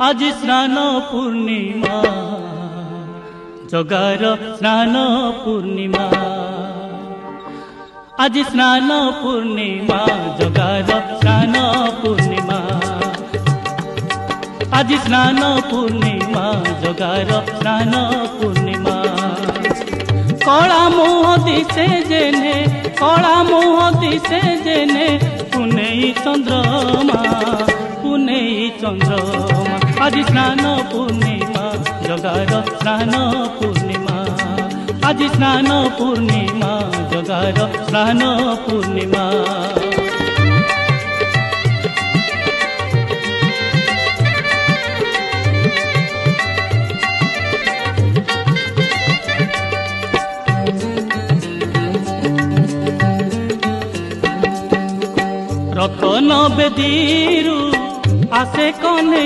आज स्नान पूर्णिमा जगार स्नान पूर्णिमा आज स्नान पूर्णिमा जगार स्नान पूर्णिमा आज स्नान पूर्णिमा जगार स्नान पूर्णिमा कला मुह दिसे जेने कला मुह दिसे जेने पुनेई चंद्रमा आज स्नान पूर्णिमा जगार स्नान पूर्णिमा आज स्नान पूर्णिमा जगार स्नान पूर्णिमा रतन बेदीरू आसे कन्हैया